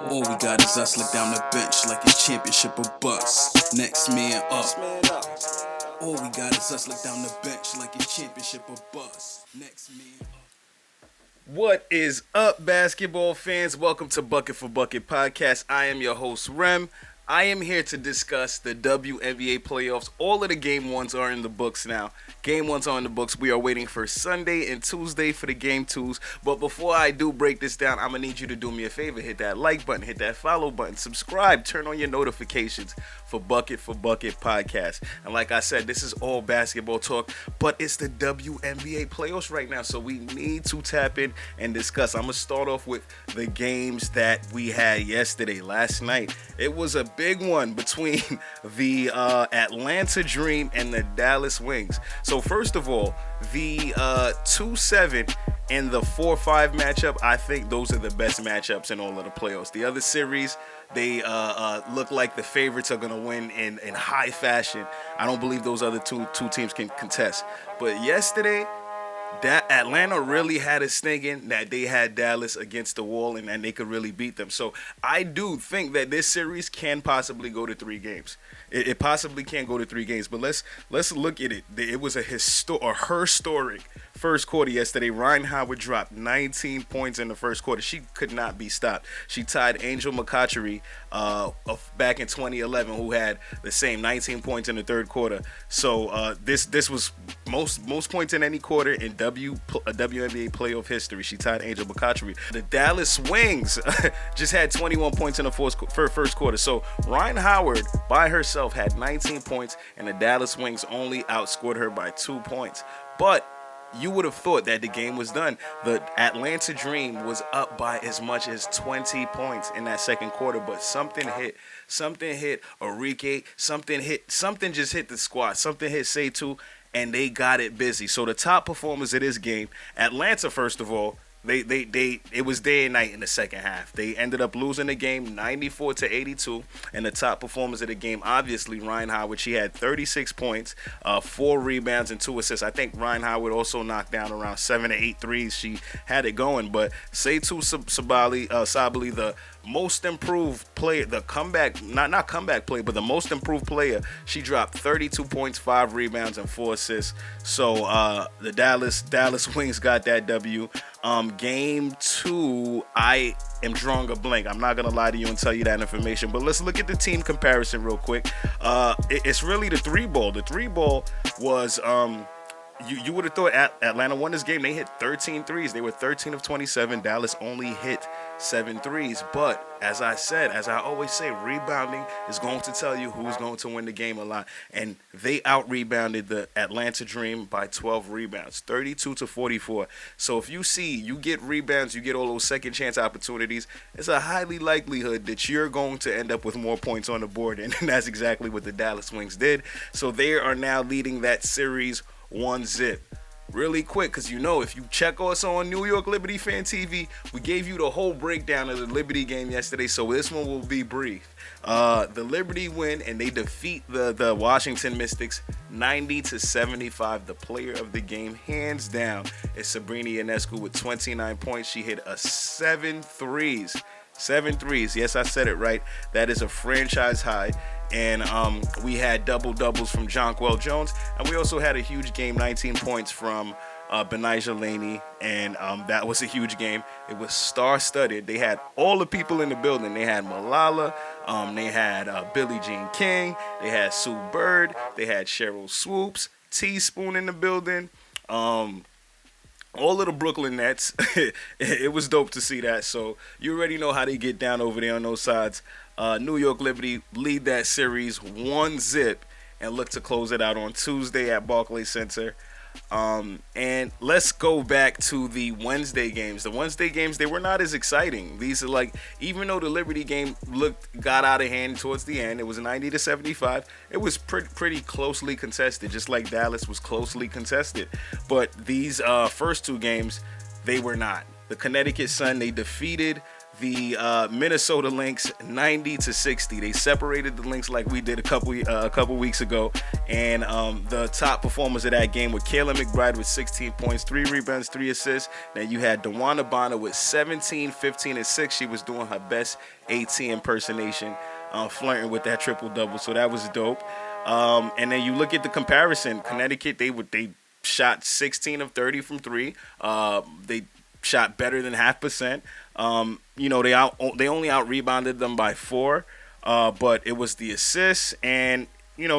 All we got is us look down the bench like it's championship or bust. Next man up. All we got is us look down the bench like it's championship or bust. Next man up. What is up, basketball fans? Welcome to Bucket4Bucket podcast. I am your host, Rem. I am here to discuss the WNBA playoffs. All of the game ones are in the books now. Game ones are in the books. We are waiting for Sunday and Tuesday for the game twos. But before I do break this down, I'm going to need you to do me a favor. Hit that like button, hit that follow button, subscribe, turn on your notifications for Bucket4Bucket podcast. And like I said, this is all basketball talk, but it's the WNBA playoffs right now. So we need to tap in and discuss. I'm going to start off with the games that we had yesterday, last night. It was a big one between the Atlanta Dream and the Dallas Wings. So first of all, the 2-7 and the 4-5 matchup, I think those are the best matchups in all of the playoffs. The other series, they look like the favorites are going to win in high fashion. I don't believe those other two teams can contest. But yesterday, that Atlanta really had us thinking that they had Dallas against the wall and they could really beat them. So I do think that this series can possibly go to 3 games. It possibly can go to 3 games. But let's look at it. It was a historic first quarter yesterday. Ryan Howard dropped 19 points in the first quarter. She could not be stopped. She tied Angel McCoughtry back in 2011, who had the same 19 points in the third quarter. So this was most points in any quarter in WNBA playoff history. She tied Angel McCoughtry. The Dallas Wings just had 21 points in the first quarter. So Ryan Howard by herself had 19 points, and the Dallas Wings only outscored her by 2 points. But you would have thought that the game was done. The Atlanta Dream was up by as much as 20 points in that second quarter, but something hit Arike, something just hit the squad, something hit Seitu, and they got it busy. So the top performers of this game, Atlanta, first of all, it was day and night in the second half. They ended up losing the game 94-82, and the top performers of the game, obviously Ryan Howard. She had 36 points, 4 rebounds, and 2 assists. I think Ryan Howard also knocked down around 7 to 8 threes. She had it going, but Seitu Sabally, the most improved player, the comeback, not comeback player, but the most improved player, she dropped 32 points, 5 rebounds, and 4 assists. So the Dallas Wings got that W. Game 2, I am drawing a blank. I'm not going to lie to you and tell you that information, but let's look at the team comparison real quick. It's really the 3-ball. The 3-ball was you would have thought Atlanta won this game. They hit 13 threes. They were 13 of 27. Dallas only hit 7 threes. But as I always say, rebounding is going to tell you who's going to win the game a lot. And they out-rebounded the Atlanta Dream by 12 rebounds, 32-44. So if you get rebounds, you get all those second chance opportunities, it's a highly likelihood that you're going to end up with more points on the board. And that's exactly what the Dallas Wings did. So they are now leading that series 1-0. Really quick, because if you check us on New York Liberty Fan TV, we gave you the whole breakdown of the Liberty game yesterday, so this one will be brief. The Liberty win, and they defeat the Washington Mystics 90-75. The player of the game, hands down, is Sabrina Ionescu with 29 points. She hit 7 threes. 7 threes. Yes, I said it right. That is a franchise high. And we had double-doubles from Jonquel Jones. And we also had a huge game, 19 points from Benijah Laney. And that was a huge game. It was star-studded. They had all the people in the building. They had Malala. They had Billie Jean King. They had Sue Bird. They had Cheryl Swoops. Teaspoon in the building. All of the Brooklyn Nets. It was dope to see that. So you already know how they get down over there on those sides. New York Liberty lead that series 1-0 and look to close it out on Tuesday at Barclays Center. And let's go back to the Wednesday games. The Wednesday games, they were not as exciting. These are even though the Liberty game got out of hand towards the end, it was 90-75. It was pretty closely contested, just like Dallas was closely contested. But these first 2 games, they were not. The Connecticut Sun, they defeated the Minnesota Lynx 90-60. They separated the Lynx like we did a couple weeks ago, and the top performers of that game were Kayla McBride with 16 points, 3 rebounds, 3 assists. Then you had DeWanna Bonner with 17, 15, and 6. She was doing her best AT impersonation, flirting with that triple-double, so that was dope. And then you look at the comparison. Connecticut, they shot 16 of 30 from 3. They shot better than 0.5%. They only out-rebounded them by 4, but it was the assists and,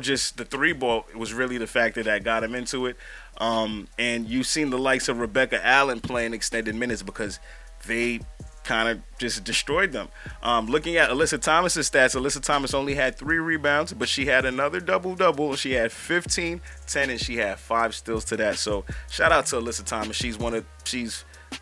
just the 3-ball was really the factor that got them into it. And you've seen the likes of Rebecca Allen playing extended minutes because they kind of just destroyed them. Looking at Alyssa Thomas's stats, Alyssa Thomas only had 3 rebounds, but she had another double-double. She had 15, 10, and she had 5 steals to that. So shout out to Alyssa Thomas. She's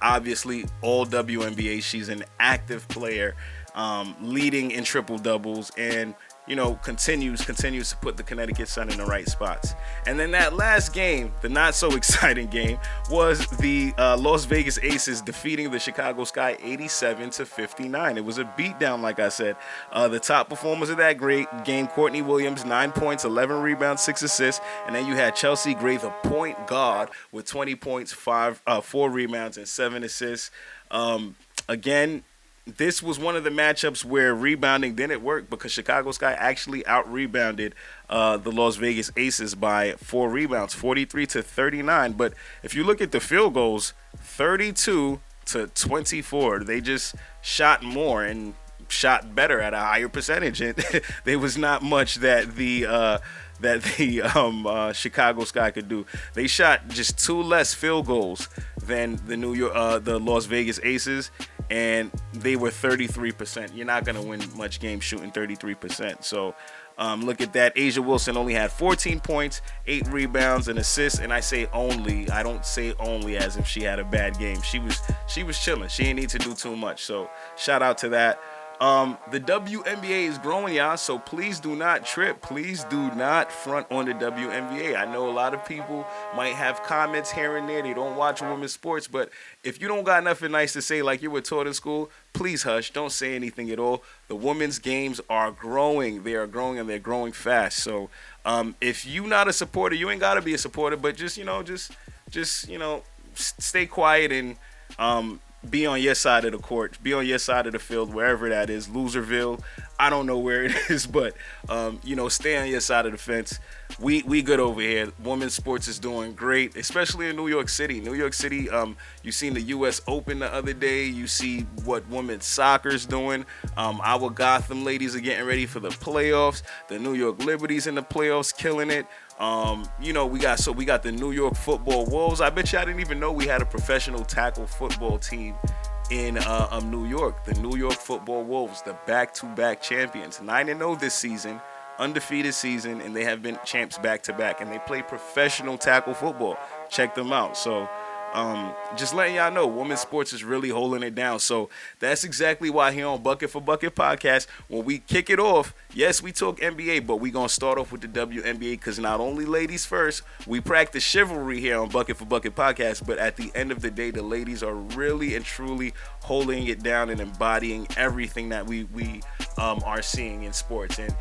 obviously all WNBA. She's an active player, leading in triple-doubles, and continues to put the Connecticut Sun in the right spots. And then that last game, the not so exciting game, was the Las Vegas Aces defeating the Chicago Sky 87-59. It was a beatdown, like I said. The top performers of that great game, Courtney Williams, 9 points, 11 rebounds, 6 assists. And then you had Chelsea Gray, the point guard, with 20 points, 4 rebounds, and 7 assists. Again, this was one of the matchups where rebounding didn't work because Chicago Sky actually out-rebounded the Las Vegas Aces by 4 rebounds, 43-39. But if you look at the field goals, 32-24. They just shot more and shot better at a higher percentage. And there was not much that the Chicago Sky could do. They shot just 2 less field goals than the Las Vegas Aces, and they were 33%. You're not going to win much games shooting 33%. So look at that. Asia Wilson only had 14 points, 8 rebounds, and assists. And I say only. I don't say only as if she had a bad game. She was chilling. She didn't need to do too much. So shout out to that. The WNBA is growing, y'all, so please do not trip. Please do not front on the WNBA. I know a lot of people might have comments here and there. They don't watch women's sports, but if you don't got nothing nice to say like you were taught in school, please hush. Don't say anything at all. The women's games are growing. They are growing, and they're growing fast. So if you're not a supporter, you ain't got to be a supporter, but just stay quiet and be on your side of the court, be on your side of the field, wherever that is, Loserville, I don't know where it is, but stay on your side of the fence. We good over here. Women's sports is doing great, especially in New York City. New York City, you seen the U.S. Open the other day. You see what women's soccer's doing. Our Gotham ladies are getting ready for the playoffs. The New York Liberties in the playoffs, killing it. We got the New York Football Wolves. I bet you I didn't even know we had a professional tackle football team in New York. The New York Football Wolves, the back-to-back champions, 9-0 this season, undefeated season, and they have been champs back-to-back, and they play professional tackle football. Check them out. So just letting y'all know, women's sports is really holding it down. So that's exactly why here on Bucket4Bucket podcast, when we kick it off, yes, we talk NBA, but we going to start off with the WNBA because not only ladies first, we practice chivalry here on Bucket4Bucket podcast, but at the end of the day, the ladies are really and truly holding it down and embodying everything that we are seeing in sports. And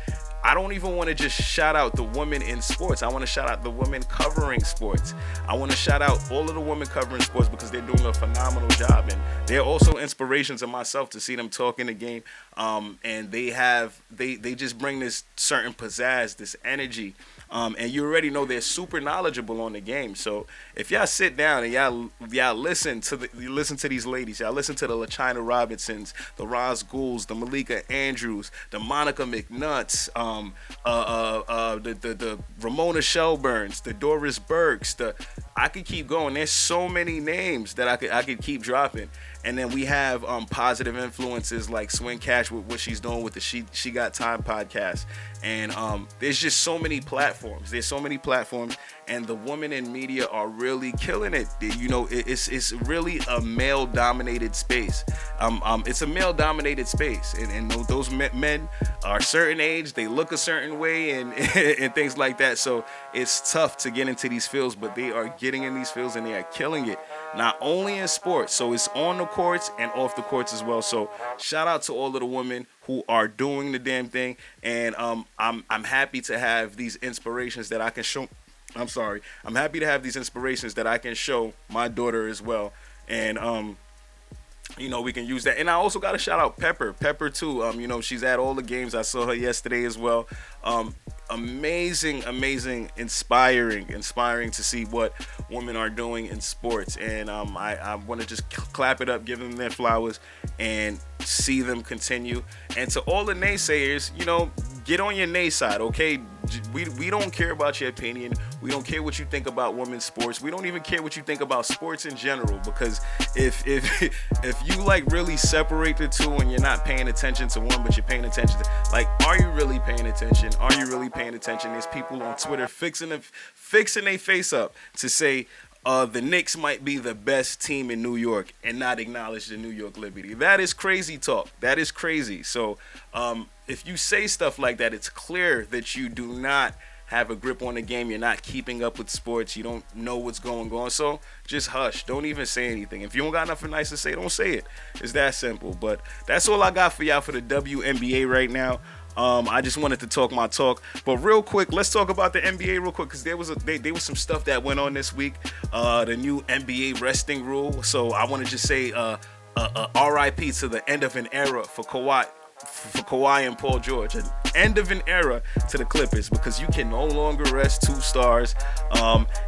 I don't even want to just shout out the women in sports. I want to shout out the women covering sports. I want to shout out all of the women covering sports because they're doing a phenomenal job. And they're also inspirations of myself to see them talk in the game. And they just bring this certain pizzazz, this energy. And you already know they're super knowledgeable on the game. So if y'all sit down and y'all listen to these ladies, y'all listen to the LaChina Robinsons, the Roz Goulds, the Malika Andrews, the Monica McNutts, the Ramona Shelburns, the Doris Burks, I could keep going. There's so many names that I could keep dropping. And then we have positive influences like Swing Cash with what she's doing with the She Got Time podcast. And there's just so many platforms. There's so many platforms, and the women in media are really killing it. It's really a male-dominated space. It's a male-dominated space, and those men are a certain age. They look a certain way, and and things like that. So it's tough to get into these fields, but they are getting in these fields, and they are killing it. not only in sports. So it's on the courts and off the courts as well. So shout out to all of the women who are doing the damn thing. And I'm happy to have these inspirations that I can show. I'm happy to have these inspirations that I can show my daughter as well. And we can use that. And I also got to shout out Pepper too. She's at all the games. I saw her yesterday as well. Amazing, inspiring to see what women are doing in sports. And I want to just clap it up, give them their flowers, and see them continue. And to all the naysayers, get on your nay side, okay? We don't care about your opinion. We don't care what you think about women's sports. We don't even care what you think about sports in general, because if you really separate the two and you're not paying attention to one, but you're paying attention to, are you really paying attention? Are you really paying attention? There's people on Twitter fixing their face up to say the Knicks might be the best team in New York and not acknowledge the New York Liberty. That is crazy talk. That is crazy. So if you say stuff like that, it's clear that you do not have a grip on the game. You're not keeping up with sports. You don't know what's going on. So just hush. Don't even say anything. If you don't got nothing nice to say, don't say it. It's that simple. But that's all I got for y'all for the WNBA right now. I just wanted to talk my talk, but real quick, let's talk about the NBA real quick, because there was some stuff that went on this week. The new NBA resting rule. So I want to just say RIP to the end of an era for Kawhi and Paul George. An end of an era to the Clippers, because you can no longer rest two stars.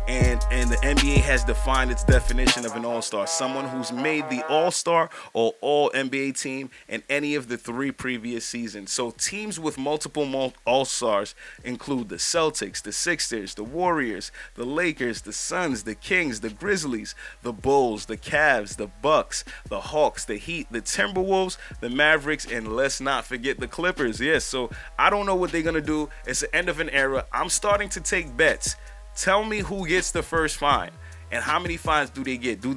And the NBA has defined its definition of an all-star: someone who's made the all-star or all-NBA team in any of the 3 previous seasons. So teams with multiple all-stars include the Celtics, the Sixers, the Warriors, the Lakers, the Suns, the Kings, the Grizzlies, the Bulls, the Cavs, the Bucks, the Hawks, the Heat, the Timberwolves, the Mavericks, and let's not forget the Clippers. Yes, so I don't know what they're going to do. It's the end of an era. I'm starting to take bets. Tell me who gets the first fine and how many fines do they get. Do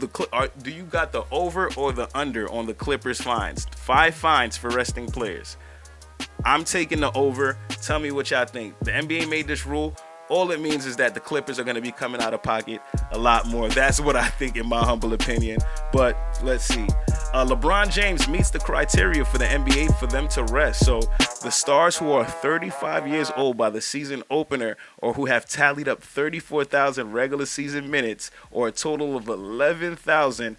you got the over or the under on the Clippers fines? 5 fines for resting players. I'm taking the over. Tell me what y'all think. The NBA made this rule. All it means is that the Clippers are going to be coming out of pocket a lot more. That's what I think, in my humble opinion. But let's see. LeBron James meets the criteria for the NBA for them to rest. So the stars who are 35 years old by the season opener, or who have tallied up 34,000 regular season minutes, or a total of 11,000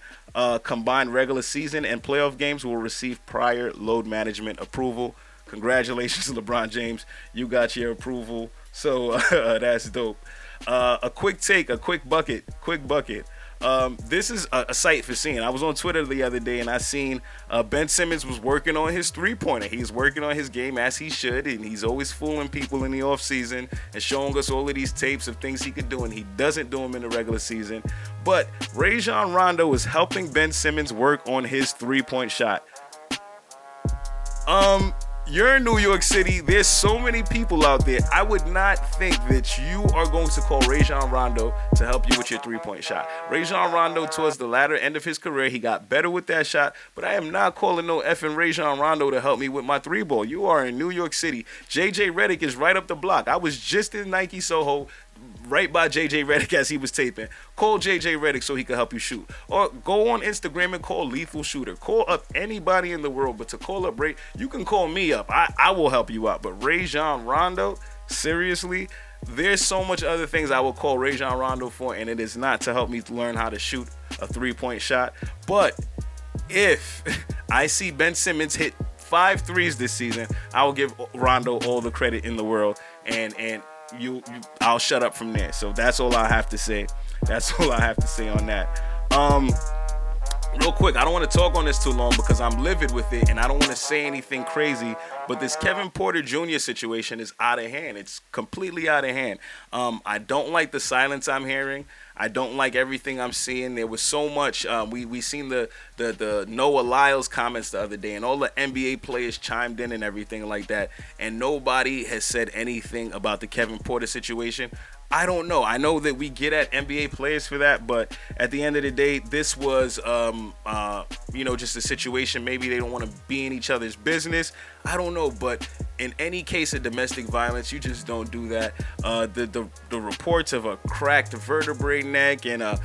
combined regular season and playoff games, will receive prior load management approval. Congratulations, LeBron James. You got your approval. So that's dope. A quick bucket. This is a sight for seeing. I was on Twitter the other day and I seen Ben Simmons was working on his 3-pointer. He's working on his game as he should, and he's always fooling people in the offseason and showing us all of these tapes of things he could do, and he doesn't do them in the regular season. But Rajon Rondo is helping Ben Simmons work on his 3-point shot. You're in New York City. There's so many people out there. I would not think that you are going to call Rajon Rondo to help you with your 3-point shot. Rajon Rondo, towards the latter end of his career, he got better with that shot, but I am not calling no effing Rajon Rondo to help me with my 3-ball. You are in New York City. JJ Redick is right up the block. I was just in Nike Soho, right by JJ Redick as he was taping. Call JJ Redick so he can help you shoot. Or go on Instagram and call Lethal Shooter. Call up anybody in the world, but to call up Ray, you can call me up. I will help you out. But Rajon Rondo, seriously, there's so much other things I will call Rajon Rondo for, and it is not to help me learn how to shoot a 3-point shot. But if I see Ben Simmons hit 5 threes this season, I will give Rondo all the credit in the world, and I'll shut up from there. So that's all I have to say. That's all I have to say on that. Real quick, I don't want to talk on this too long because I'm livid with it and I don't want to say anything crazy, but this Kevin Porter Jr. situation is out of hand. It's completely out of hand. I don't like the silence I'm hearing. I don't like everything I'm seeing. There was so much. We seen the Noah Lyles comments the other day, and all the NBA players chimed in and everything like that, and nobody has said anything about the Kevin Porter situation. I don't know. I know that we get at NBA players for that, but at the end of the day, this was, just a situation. Maybe they don't want to be in each other's business. I don't know, but in any case of domestic violence, you just don't do that. The reports of a cracked vertebrae neck and a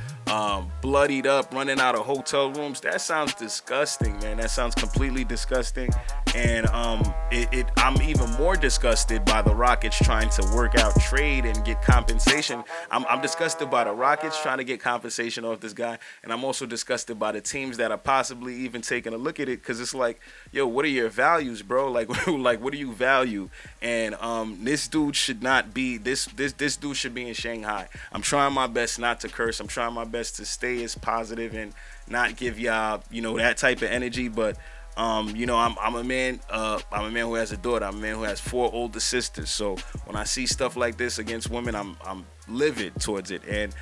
bloodied up, running out of hotel rooms. That sounds disgusting, man. That sounds completely disgusting. And I'm even more disgusted by the Rockets trying to work out trade and get compensation. I'm disgusted by the Rockets trying to get compensation off this guy, and I'm also disgusted by the teams that are possibly even taking a look at it, because it's like, yo, what are your values, bro? Like, what do you value? And this dude should not be this dude should be in Shanghai. I'm trying my best not to curse. I'm trying my best to stay as positive and not give y'all, that type of energy, but. I'm a man. I'm a man who has a daughter. I'm a man who has 4 older sisters. So when I see stuff like this against women, I'm livid towards it. And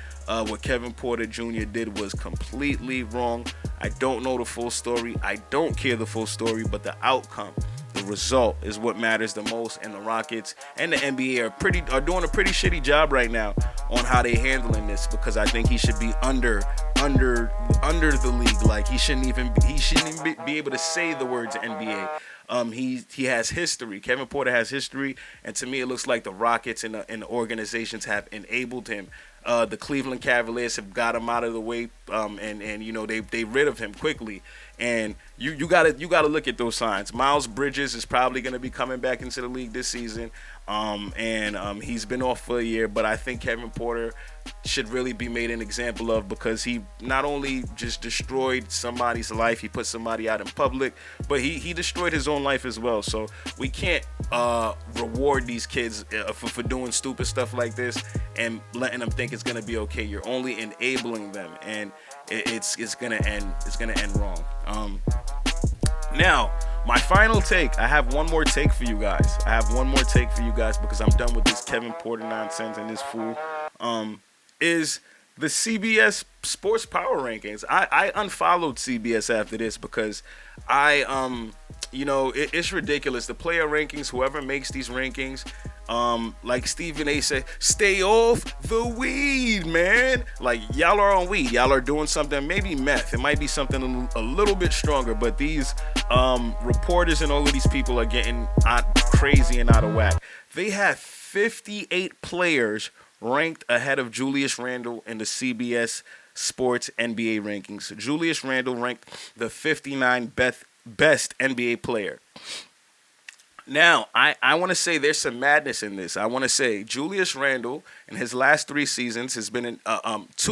what Kevin Porter Jr. did was completely wrong. I don't know the full story. I don't care the full story, but the outcome, the result, is what matters the most. And the Rockets and the NBA are doing a pretty shitty job right now on how they handling this, because I think he should be under the league. Like, he shouldn't even be able to say the words NBA. He has history. Kevin Porter has history, and to me it looks like the Rockets and the organizations have enabled him. The Cleveland Cavaliers have got him out of the way, and they rid of him quickly. And you gotta look at those signs. Miles Bridges is probably gonna be coming back into the league this season, and he's been off for a year. But I think Kevin Porter should really be made an example of, because he not only just destroyed somebody's life, he put somebody out in public, but he destroyed his own life as well. So we can't reward these kids for doing stupid stuff like this and letting them think it's gonna be okay. You're only enabling them, and it's gonna end wrong. Now, my final take. I have one more take for you guys. Because I'm done with this Kevin Porter nonsense and this fool. Is the CBS Sports Power Rankings. I unfollowed CBS after this because it's ridiculous. The player rankings, whoever makes these rankings, like Stephen A said, stay off the weed, man. Like, y'all are on weed. Y'all are doing something, maybe meth. It might be something a little bit stronger, but these reporters and all of these people are getting crazy and out of whack. They have 58 players ranked ahead of Julius Randle in the CBS Sports NBA rankings. Julius Randle ranked the 59 best NBA player. Now, I want to say there's some madness in this. I want to say Julius Randle in his last 3 seasons has been in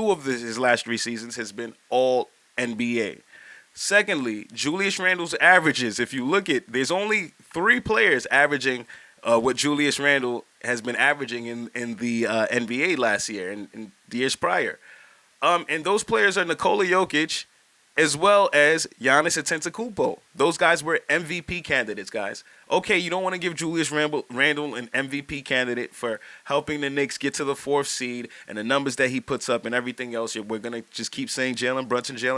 his last 3 seasons has been all NBA. Secondly, Julius Randle's averages, if you look at, there's only 3 players averaging what Julius Randle has been averaging in the NBA last year and the years prior. And those players are Nikola Jokic as well as Giannis Antetokounmpo. Those guys were MVP candidates, guys. Okay, you don't want to give Julius Randle an MVP candidate for helping the Knicks get to the 4th seed and the numbers that he puts up and everything else. We're going to just keep saying Jalen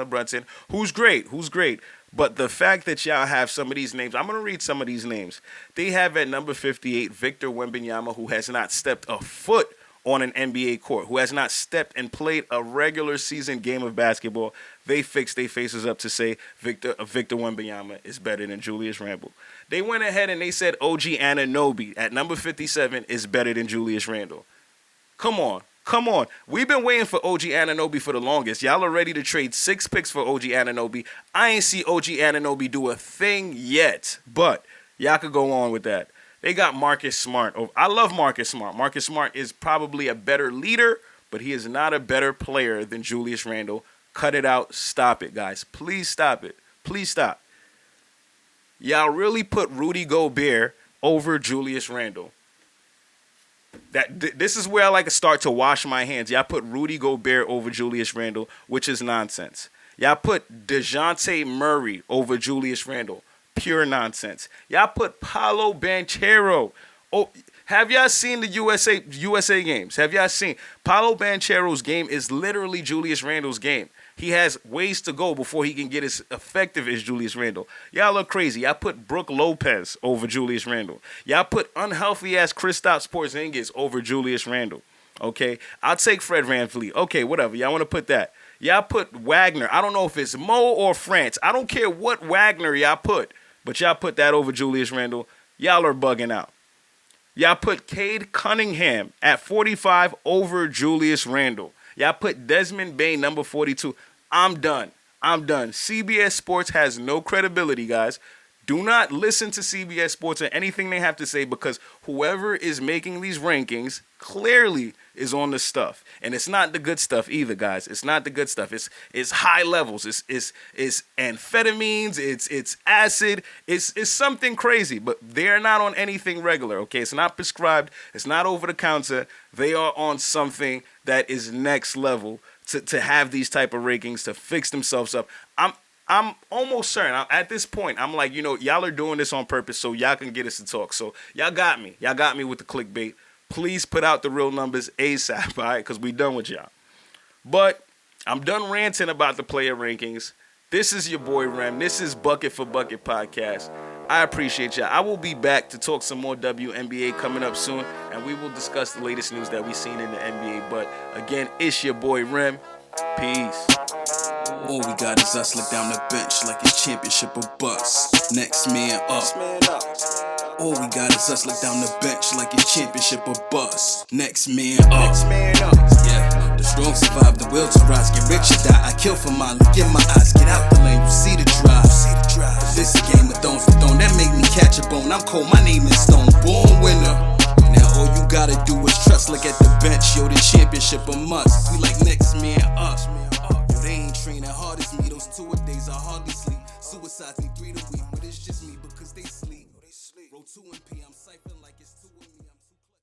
Brunson. Who's great? But the fact that y'all have some of these names, I'm going to read some of these names. They have at number 58, Victor Wembanyama, who has not stepped a foot on an NBA court, who has not stepped and played a regular season game of basketball. They fixed their faces up to say Victor Wembanyama is better than Julius Randle. They went ahead and they said OG Anunoby at number 57 is better than Julius Randle. Come on. We've been waiting for OG Anunoby for the longest. Y'all are ready to trade 6 picks for OG Anunoby. I ain't see OG Anunoby do a thing yet, but y'all could go on with that. They got Marcus Smart. I love Marcus Smart. Marcus Smart is probably a better leader, but he is not a better player than Julius Randle. Cut it out. Stop it, guys. Please stop it. Please stop. Y'all really put Rudy Gobert over Julius Randle. This is where I like to start to wash my hands. Y'all put Rudy Gobert over Julius Randle, which is nonsense. Y'all put DeJounte Murray over Julius Randle. Pure nonsense. Y'all put Paolo Banchero. Oh, have y'all seen the USA games? Have y'all seen Paolo Banchero's game is literally Julius Randle's game. He has ways to go before he can get as effective as Julius Randle. Y'all look crazy. Y'all put Brook Lopez over Julius Randle. Y'all put unhealthy-ass Kristaps Porzingis over Julius Randle. Okay? I'll take Fred VanVleet. Okay, whatever. Y'all want to put that. Y'all put Wagner. I don't know if it's Mo or France. I don't care what Wagner y'all put, but y'all put that over Julius Randle. Y'all are bugging out. Y'all put Cade Cunningham at 45 over Julius Randle. Y'all put Desmond Bain number 42. I'm done. CBS Sports has no credibility, guys. Do not listen to CBS Sports or anything they have to say, because whoever is making these rankings clearly is on the stuff. And it's not the good stuff either, guys. It's not the good stuff. It's high levels. It's amphetamines. It's acid. It's something crazy. But they're not on anything regular, okay? It's not prescribed. It's not over the counter. They are on something that is next level to have these type of rankings, to fix themselves up. I'm almost certain. At this point, I'm like, y'all are doing this on purpose so y'all can get us to talk. So y'all got me. Y'all got me with the clickbait. Please put out the real numbers ASAP, all right? Because we done with y'all. But I'm done ranting about the player rankings. This is your boy Rem. This is Bucket4Bucket Podcast. I appreciate y'all. I will be back to talk some more WNBA coming up soon, and we will discuss the latest news that we've seen in the NBA. But again, it's your boy Rem. Peace. All we got is us look down the bench like it's championship or bust. Next man up. All we got is us look down the bench like it's championship or bust. Next man up. Yeah, the strong survive, the will to rise. Get rich or die. I kill for mine. Look in my eyes. Get out the lane. You see the drive. If this a game of thrones for throne, that make me catch a bone. I'm cold. My name is Stone. Born winner. Now all you gotta do is trust. Look at the bench. Yo, the championship a must. We like next man up. Yo, they ain't training hard as me. Those 2 a days I hardly sleep. Suicides me 3 a week, but it's just me because they sleep. Roll 2 and P. I'm cyphering like it's 2 of me.